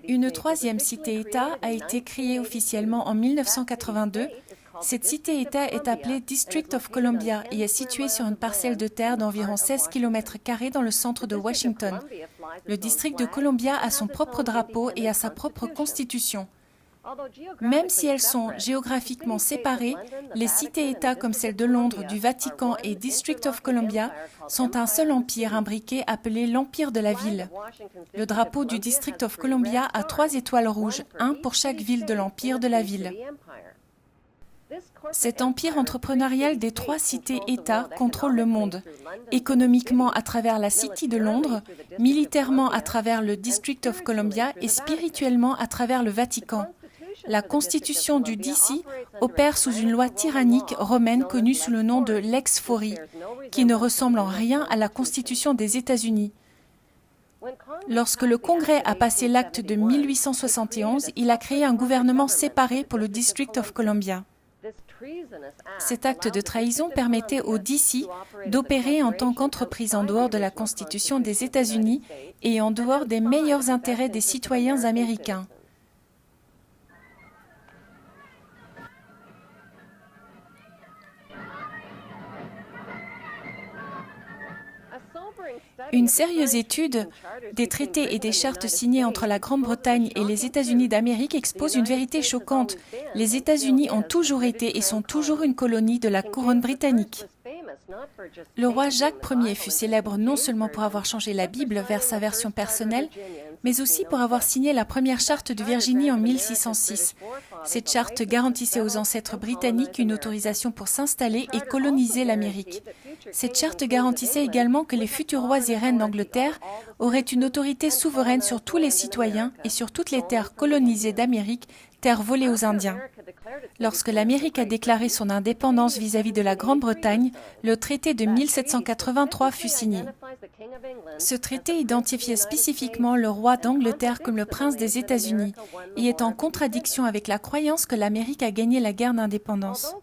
Une troisième cité-État a été créée officiellement en 1982. Cette cité-État est appelée District of Columbia et est située sur une parcelle de terre d'environ 16 km² dans le centre de Washington. Le district de Columbia a son propre drapeau et a sa propre constitution. Même si elles sont géographiquement séparées, les cités-États comme celle de Londres, du Vatican et District of Columbia sont un seul empire imbriqué appelé l'Empire de la Ville. Le drapeau du District of Columbia a 3 étoiles rouges, un pour chaque ville de l'Empire de la Ville. Cet empire entrepreneurial des 3 cités-États contrôle le monde, économiquement à travers la City de Londres, militairement à travers le District of Columbia et spirituellement à travers le Vatican. La constitution du DC opère sous une loi tyrannique romaine connue sous le nom de Lex Fori, qui ne ressemble en rien à la constitution des États-Unis. Lorsque le Congrès a passé l'acte de 1871, il a créé un gouvernement séparé pour le District of Columbia. Cet acte de trahison permettait au DC d'opérer en tant qu'entreprise en dehors de la Constitution des États-Unis et en dehors des meilleurs intérêts des citoyens américains. Une sérieuse étude des traités et des chartes signés entre la Grande-Bretagne et les États-Unis d'Amérique expose une vérité choquante. Les États-Unis ont toujours été et sont toujours une colonie de la couronne britannique. Le roi Jacques Ier fut célèbre non seulement pour avoir changé la Bible vers sa version personnelle, mais aussi pour avoir signé la première charte de Virginie en 1606. Cette charte garantissait aux ancêtres britanniques une autorisation pour s'installer et coloniser l'Amérique. Cette charte garantissait également que les futurs rois et reines d'Angleterre auraient une autorité souveraine sur tous les citoyens et sur toutes les terres colonisées d'Amérique, terres volées aux Indiens. Lorsque l'Amérique a déclaré son indépendance vis-à-vis de la Grande-Bretagne, le traité de 1783 fut signé. Ce traité identifiait spécifiquement le roi d'Angleterre comme le prince des États-Unis et est en contradiction avec la croyance que l'Amérique a gagné la guerre d'indépendance.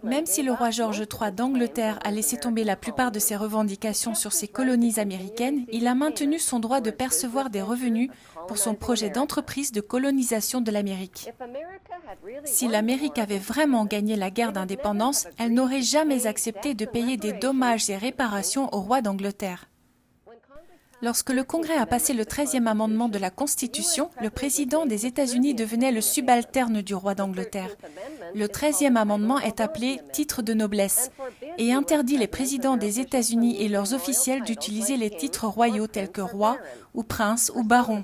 Même si le roi George III d'Angleterre a laissé tomber la plupart de ses revendications sur ses colonies américaines, il a maintenu son droit de percevoir des revenus pour son projet d'entreprise de colonisation de l'Amérique. Si l'Amérique avait vraiment gagné la guerre d'indépendance, elle n'aurait jamais accepté de payer des dommages et réparations au roi d'Angleterre. Lorsque le Congrès a passé le 13e amendement de la Constitution, le président des États-Unis devenait le subalterne du roi d'Angleterre. Le 13e amendement est appelé « titre de noblesse » et interdit les présidents des États-Unis et leurs officiels d'utiliser les titres royaux tels que roi ou prince ou baron.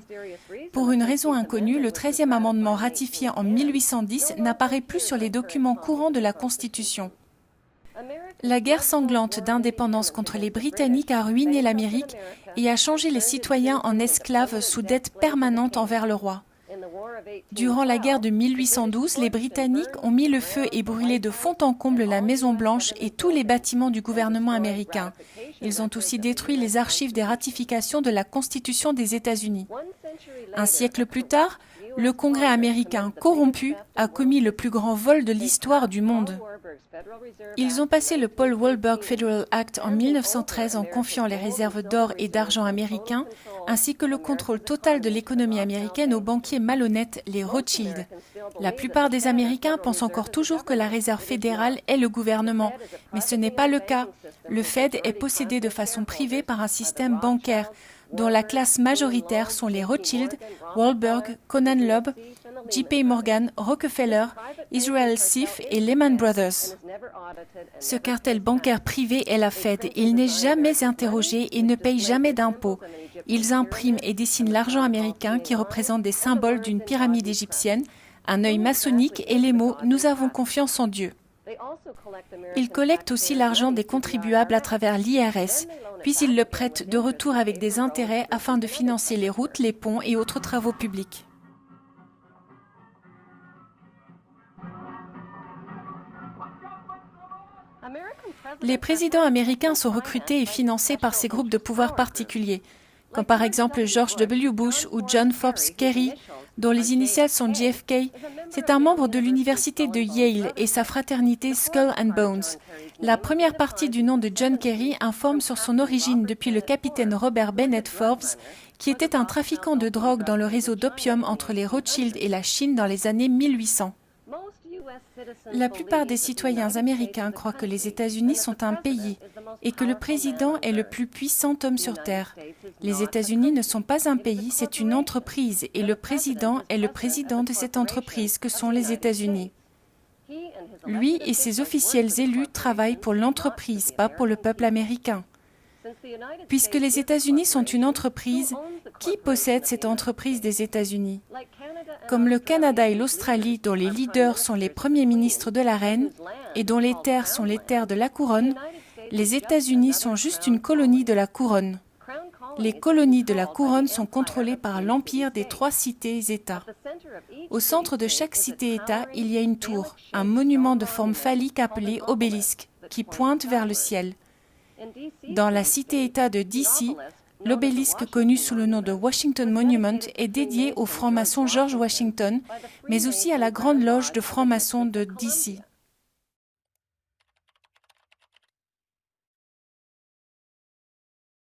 Pour une raison inconnue, le 13e amendement ratifié en 1810 n'apparaît plus sur les documents courants de la Constitution. La guerre sanglante d'indépendance contre les Britanniques a ruiné l'Amérique et a changé les citoyens en esclaves sous dette permanente envers le roi. Durant la guerre de 1812, les Britanniques ont mis le feu et brûlé de fond en comble la Maison-Blanche et tous les bâtiments du gouvernement américain. Ils ont aussi détruit les archives des ratifications de la Constitution des États-Unis. Un siècle plus tard, le Congrès américain corrompu a commis le plus grand vol de l'histoire du monde. Ils ont passé le Paul Warburg Federal Act en 1913 en confiant les réserves d'or et d'argent américains, ainsi que le contrôle total de l'économie américaine aux banquiers malhonnêtes, les Rothschild. La plupart des Américains pensent encore toujours que la réserve fédérale est le gouvernement, mais ce n'est pas le cas. Le Fed est possédé de façon privée par un système bancaire, dont la classe majoritaire sont les Rothschild, Warburg, Conan Loeb, J.P. Morgan, Rockefeller, Israel Sif et Lehman Brothers. Ce cartel bancaire privé est la Fed. Il n'est jamais interrogé et ne paye jamais d'impôts. Ils impriment et dessinent l'argent américain qui représente des symboles d'une pyramide égyptienne, un œil maçonnique et les mots « Nous avons confiance en Dieu ». Ils collectent aussi l'argent des contribuables à travers l'IRS, puis ils le prêtent de retour avec des intérêts afin de financer les routes, les ponts et autres travaux publics. Les présidents américains sont recrutés et financés par ces groupes de pouvoir particuliers, comme par exemple George W. Bush ou John Forbes Kerry, dont les initiales sont JFK, c'est un membre de l'université de Yale et sa fraternité Skull and Bones. La première partie du nom de John Kerry informe sur son origine depuis le capitaine Robert Bennett Forbes, qui était un trafiquant de drogue dans le réseau d'opium entre les Rothschild et la Chine dans les années 1800. La plupart des citoyens américains croient que les États-Unis sont un pays et que le président est le plus puissant homme sur Terre. Les États-Unis ne sont pas un pays, c'est une entreprise et le président est le président de cette entreprise que sont les États-Unis. Lui et ses officiels élus travaillent pour l'entreprise, pas pour le peuple américain. Puisque les États-Unis sont une entreprise, qui possède cette entreprise des États-Unis? Comme le Canada et l'Australie, dont les leaders sont les premiers ministres de la reine et dont les terres sont les terres de la couronne, les États-Unis sont juste une colonie de la couronne. Les colonies de la couronne sont contrôlées par l'empire des 3 cités-États. Au centre de chaque cité-État, il y a une tour, un monument de forme phallique appelé obélisque, qui pointe vers le ciel. Dans la cité-État de DC, l'obélisque connu sous le nom de Washington Monument est dédié au franc-maçon George Washington, mais aussi à la Grande Loge de francs-maçons de DC.